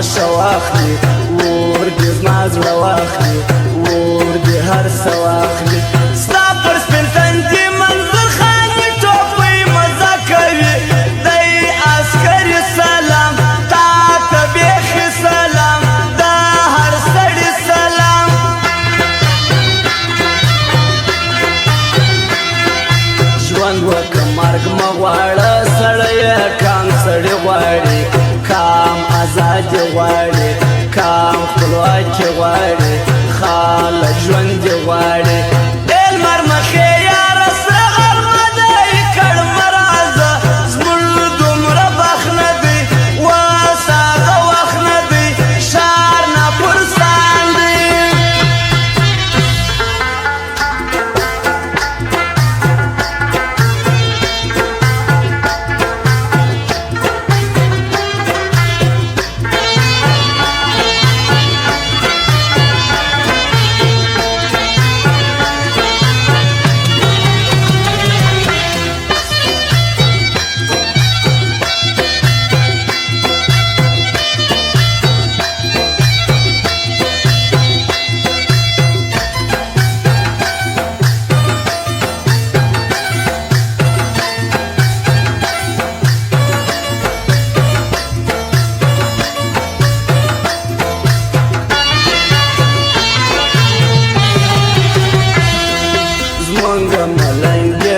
تماشا واخلي ور دې زما زړه واخلي ور دې هر څه واخلي ستا پر سپین تندي منظر خاني ټوپۍ مزه کوي دی عسکري سلام تا ته بیخي سلام دا هر سړي سلام ژوند وکړه مرګ مه غواړه سړیه کام سړي غواړي کام ازادي غواړي کام خپلواکي غواړي خاله ژوند یې غواړي ای لمر مخې یاره سره غرمه دی کړمه رازه زموږ دومره بخت نه دی اوس هغه وخت نه دی ښار ناپرسان دی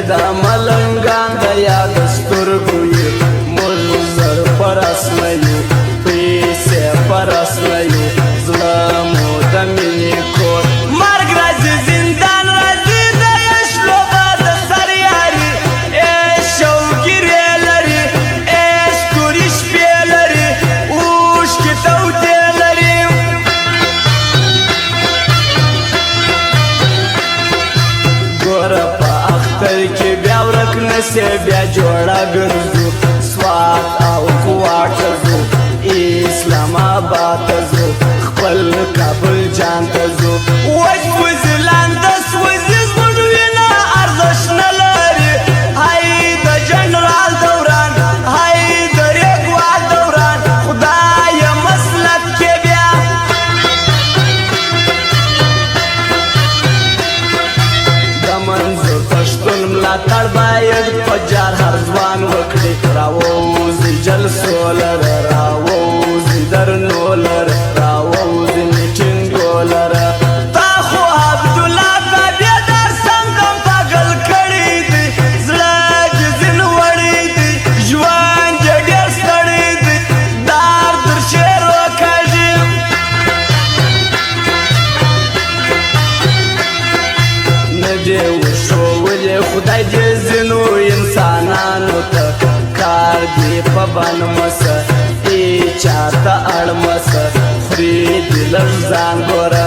دا ملنګان د یاد سترګو یې موږ زر پرس نه یو پیسې پرس نه یو زړه مو د مینې کور مرګ راځي زندان راځي د عشق لوبه د سر یاري عشق شوګیرې لري عشق تورې شپې لري اوښکې تودې لري ګوره په اختر کې بیا ورک نسې بیا جوړه ګرځو سوات او کوټ ته ځو اسلام آباد ته ځو خپل کابل جان ته ځو وسوځي لاندې سوځي زموږ وینه ارزښت نه لري هی د جنرال دوران هی د ریګوال دوران خدایه مسلک کې بیا د منظور پښتون ملاتړ باید په جار هر ځوان وکړي راووځي جلسو لره راووځي درنو لره راووځي میټینګو لره تا خو عبدالله تابعدار څنګه پاگل کړی دی زړه دې ځین وړی دی ژوند یې ډېر ستړی دی دار در شعر وکړي نه دې وښولې خدای دې ځینو انسانانو ته کار دې په بن مسه ای چاته اړ مسه خوري دې لږ ځان ګوره